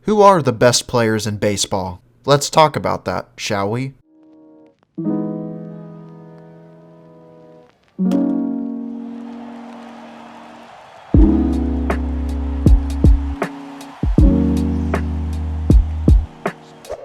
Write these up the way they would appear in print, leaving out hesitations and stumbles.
Who are the best players in baseball? Let's talk about that, shall we?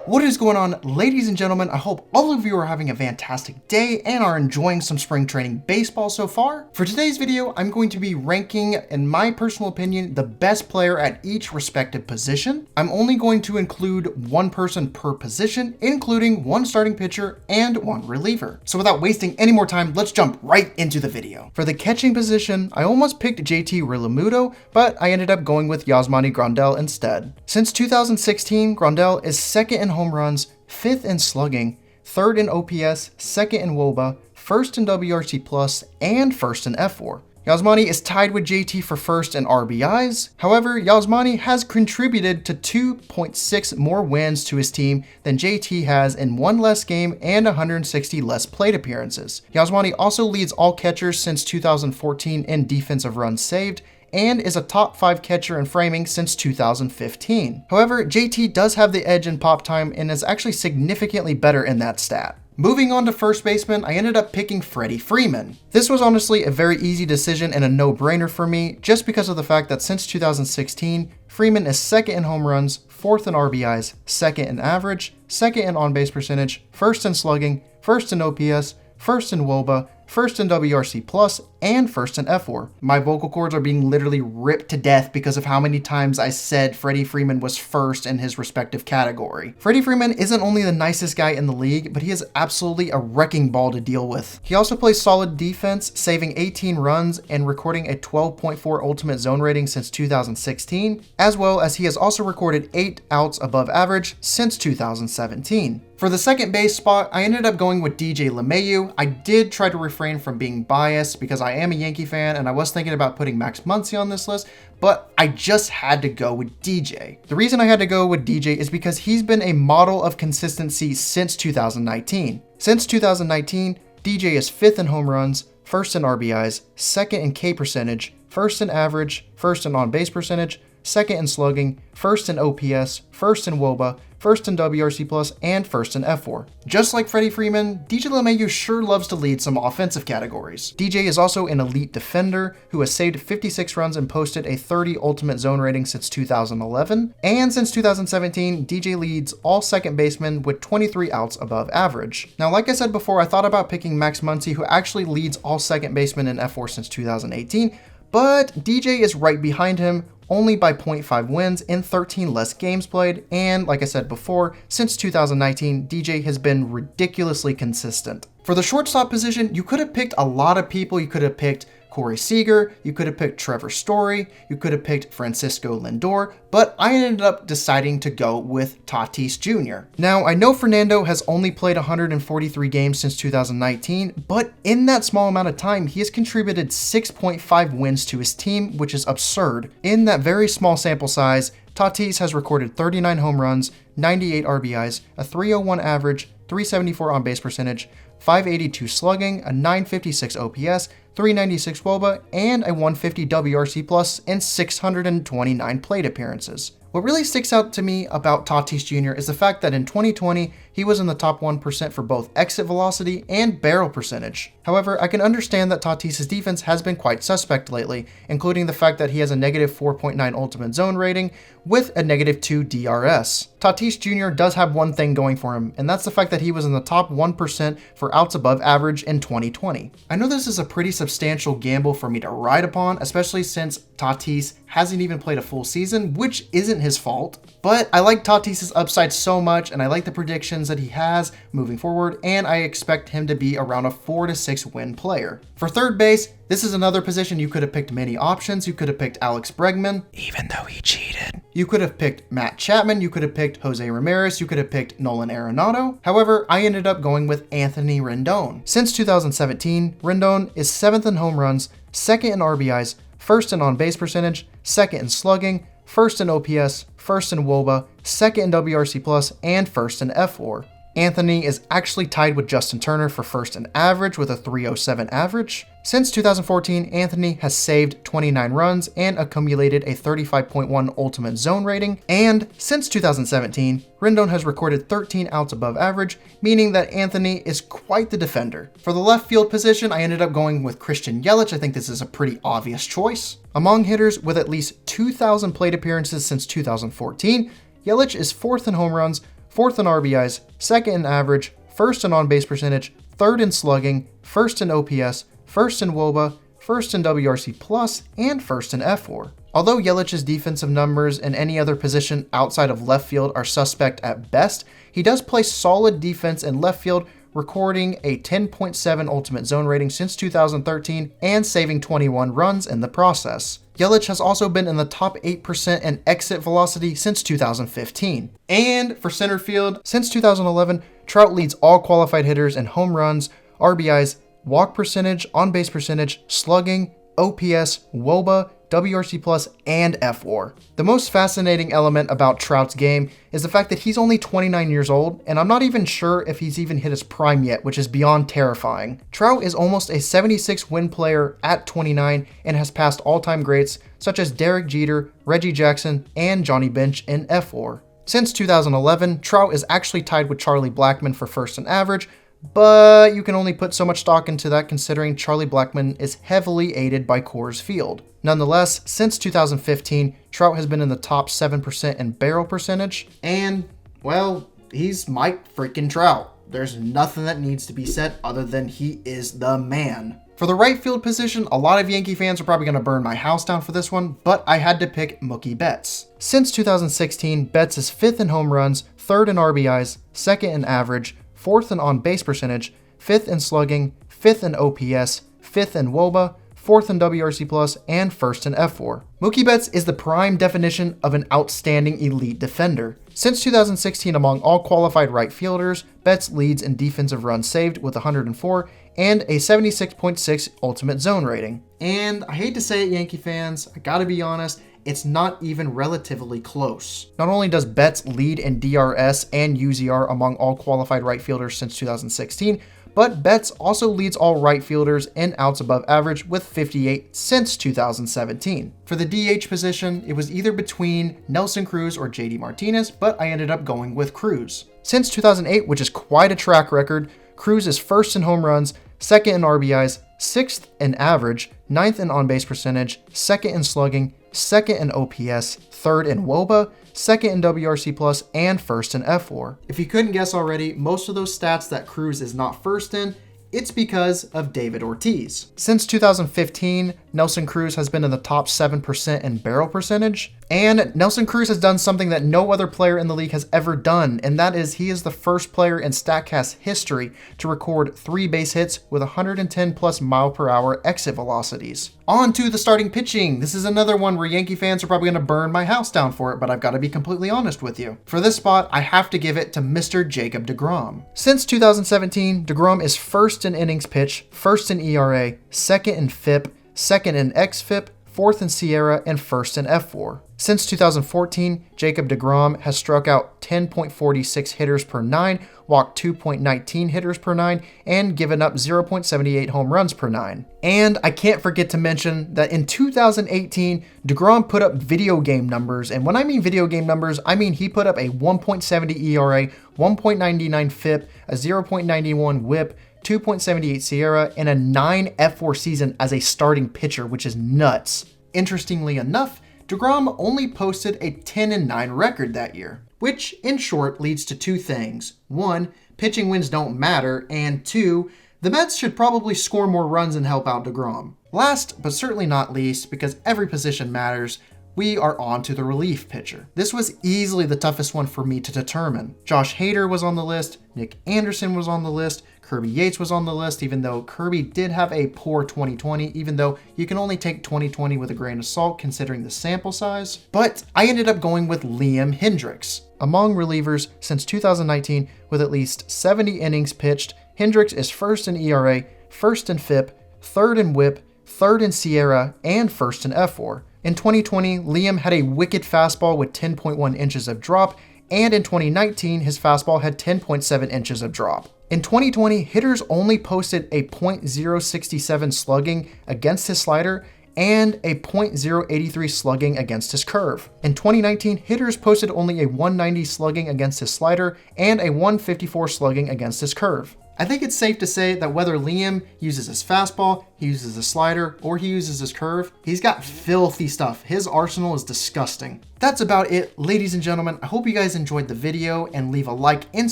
What is going on, ladies and gentlemen? I hope all of you are having a fantastic day and are enjoying some spring training baseball so far. For today's video, I'm going to be ranking, in my personal opinion, the best player at each respective position. I'm only going to include one person per position, including one starting pitcher and one reliever. So without wasting any more time, let's jump right into the video. For the catching position, I almost picked JT Realmuto, but I ended up going with Yasmani Grandal instead. Since 2016, Grandal is second in home runs, fifth in slugging, third in OPS, second in WOBA, first in WRC plus, and first in F4. Yasmani is tied with JT for first in RBIs. However, Yasmani has contributed to 2.6 more wins to his team than JT has in one less game and 160 less plate appearances. Yasmani also leads all catchers since 2014 in defensive runs saved, and is a top 5 catcher in framing since 2015. However, JT does have the edge in pop time and is actually significantly better in that stat. Moving on to first baseman, I ended up picking Freddie Freeman. This was honestly a very easy decision and a no-brainer for me, just because of the fact that since 2016, Freeman is second in home runs, fourth in RBIs, second in average, second in on-base percentage, first in slugging, first in OPS, first in WOBA, first in WRC plus, and first in F4. My vocal cords are being literally ripped to death because of how many times I said Freddie Freeman was first in his respective category. Freddie Freeman isn't only the nicest guy in the league, but he is absolutely a wrecking ball to deal with. He also plays solid defense, saving 18 runs and recording a 12.4 ultimate zone rating since 2016, as well as he has also recorded 8 outs above average since 2017. For the second base spot, I ended up going with DJ LeMahieu. I did try to refrain from being biased because I am a Yankee fan and I was thinking about putting Max Muncy on this list, but I just had to go with DJ. The reason I had to go with DJ is because he's been a model of consistency since 2019. Since 2019, DJ is fifth in home runs, first in RBIs, second in K percentage, first in average, first in on-base percentage, second in slugging, first in OPS, first in WOBA, first in WRC plus, and first in F4. Just like Freddie Freeman, DJ LeMahieu sure loves to lead some offensive categories. DJ is also an elite defender who has saved 56 runs and posted a 30 ultimate zone rating since 2011. And since 2017, DJ leads all second basemen with 23 outs above average. Now, like I said before, I thought about picking Max Muncy, who actually leads all second basemen in F4 since 2018, but DJ is right behind him, only by 0.5 wins in 13 less games played, and like I said before, since 2019, DJ has been ridiculously consistent. For the shortstop position, you could have picked a lot of people. You could have picked Corey Seager, you could have picked Trevor Story, you could have picked Francisco Lindor, but I ended up deciding to go with Tatis Jr. Now, I know Fernando has only played 143 games since 2019, but in that small amount of time, he has contributed 6.5 wins to his team, which is absurd. In that very small sample size, Tatis has recorded 39 home runs, 98 RBIs, a 301 average, 374 on-base percentage, 582 slugging, a 956 OPS, 396 WOBA, and a 150 WRC plus in 629 plate appearances. What really sticks out to me about Tatis Jr. is the fact that in 2020, he was in the top 1% for both exit velocity and barrel percentage. However, I can understand that Tatis' defense has been quite suspect lately, including the fact that he has a negative 4.9 ultimate zone rating with a negative 2 DRS. Tatis Jr. does have one thing going for him, and that's the fact that he was in the top 1% for outs above average in 2020. I know this is a pretty substantial gamble for me to ride upon, especially since Tatis hasn't even played a full season, which isn't his fault, but I like Tatis' upside so much, and I like the predictions that he has moving forward, and I expect him to be around a 4 to 6 win player. For third base, this is another position you could have picked many options. You could have picked Alex Bregman, even though he cheated. You could have picked Matt Chapman, you could have picked Jose Ramirez, you could have picked Nolan Arenado. However, I ended up going with Anthony Rendon. Since 2017, Rendon is 7th in home runs, 2nd in RBIs, 1st in on-base percentage, 2nd in slugging, 1st in OPS, 1st in WOBA, 2nd in WRC plus, and 1st in F4. Anthony is actually tied with Justin Turner for first in average with a 307 average. Since 2014, Anthony has saved 29 runs and accumulated a 35.1 ultimate zone rating. And since 2017, Rendon has recorded 13 outs above average, meaning that Anthony is quite the defender. For the left field position, I ended up going with Christian Yelich. I think this is a pretty obvious choice. Among hitters with at least 2,000 plate appearances since 2014, Yelich is 4th in home runs, 4th in RBIs, 2nd in average, 1st in on-base percentage, 3rd in slugging, 1st in OPS, 1st in WOBA, 1st in WRC+, and 1st in F4. Although Yelich's defensive numbers in any other position outside of left field are suspect at best, he does play solid defense in left field, recording a 10.7 ultimate zone rating since 2013 and saving 21 runs in the process. Yelich has also been in the top 8% in exit velocity since 2015. And for center field, since 2011, Trout leads all qualified hitters in home runs, RBIs, walk percentage, on-base percentage, slugging, OPS, WOBA, WRC+, and F4. The most fascinating element about Trout's game is the fact that he's only 29 years old, and I'm not even sure if he's even hit his prime yet, which is beyond terrifying. Trout is almost a 76 win player at 29 and has passed all-time greats such as Derek Jeter, Reggie Jackson, and Johnny Bench in F4. Since 2011, Trout is actually tied with Charlie Blackmon for first in average, but you can only put so much stock into that considering Charlie Blackmon is heavily aided by Coors Field. Nonetheless, since 2015, Trout has been in the top 7% in barrel percentage, and, well, he's Mike freaking Trout. There's nothing that needs to be said other than he is the man. For the right field position, a lot of Yankee fans are probably going to burn my house down for this one, but I had to pick Mookie Betts. Since 2016, Betts is 5th in home runs, 3rd in RBIs, 2nd in average, 4th in on-base percentage, 5th in slugging, 5th in OPS, 5th in WOBA, 4th in WRC+, and 1st in F4. Mookie Betts is the prime definition of an outstanding elite defender. Since 2016, among all qualified right fielders, Betts leads in defensive runs saved with 104 and a 76.6 ultimate zone rating. And I hate to say it, Yankee fans, I gotta be honest, it's not even relatively close. Not only does Betts lead in DRS and UZR among all qualified right fielders since 2016, but Betts also leads all right fielders in outs above average with 58 since 2017. For the DH position, it was either between Nelson Cruz or JD Martinez, but I ended up going with Cruz. Since 2008, which is quite a track record, Cruz is 1st in home runs, 2nd in RBIs, 6th in average, 9th in on-base percentage, 2nd in slugging, 2nd in OPS, 3rd in WOBA, 2nd in WRC+, and 1st in F4. If you couldn't guess already, most of those stats that Cruz is not 1st in, it's because of David Ortiz. Since 2015, Nelson Cruz has been in the top 7% in barrel percentage, and Nelson Cruz has done something that no other player in the league has ever done, and that is he is the first player in StatCast history to record 3 base hits with 110 plus mile per hour exit velocities. On to the starting pitching. This is another one where Yankee fans are probably going to burn my house down for it, but I've got to be completely honest with you. For this spot, I have to give it to Mr. Jacob deGrom. Since 2017, deGrom is 1st in innings pitched, 1st in ERA, 2nd in FIP, 2nd in xFIP, 4th in Sierra, and 1st in F4. Since 2014, Jacob deGrom has struck out 10.46 hitters per 9, walked 2.19 hitters per 9, and given up 0.78 home runs per 9. And I can't forget to mention that in 2018, deGrom put up video game numbers, and when I mean video game numbers, I mean he put up a 1.70 ERA, 1.99 FIP, a 0.91 WHIP, 2.78 Sierra, and a 9 F4 season as a starting pitcher, which is nuts. Interestingly enough, deGrom only posted a 10-9 record that year, which in short leads to 2 things. 1, pitching wins don't matter, and 2, the Mets should probably score more runs and help out deGrom. Last, but certainly not least, because every position matters, we are on to the relief pitcher. This was easily the toughest one for me to determine. Josh Hader was on the list, Nick Anderson was on the list, Kirby Yates was on the list, even though Kirby did have a poor 2020, even though you can only take 2020 with a grain of salt considering the sample size. But I ended up going with Liam Hendriks. Among relievers since 2019 with at least 70 innings pitched, Hendriks is 1st in ERA, 1st in FIP, 3rd in WHIP, 3rd in Sierra, and 1st in F4. In 2020, Liam had a wicked fastball with 10.1 inches of drop, and in 2019, his fastball had 10.7 inches of drop. In 2020, hitters only posted a .067 slugging against his slider and a .083 slugging against his curve. In 2019, hitters posted only a 190 slugging against his slider and a 154 slugging against his curve. I think it's safe to say that whether Liam uses his fastball, he uses his slider, or he uses his curve, he's got filthy stuff. His arsenal is disgusting. That's about it, ladies and gentlemen. I hope you guys enjoyed the video, and leave a like and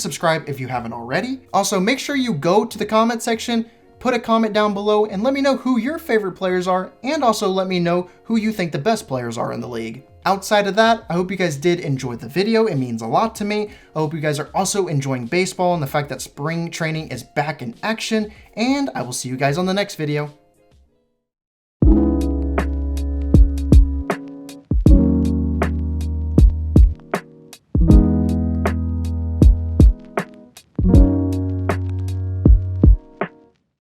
subscribe if you haven't already. Also, make sure you go to the comment section, put a comment down below, and let me know who your favorite players are, and also let me know who you think the best players are in the league. Outside of that, I hope you guys did enjoy the video. It means a lot to me. I hope you guys are also enjoying baseball and the fact that spring training is back in action, and I will see you guys on the next video.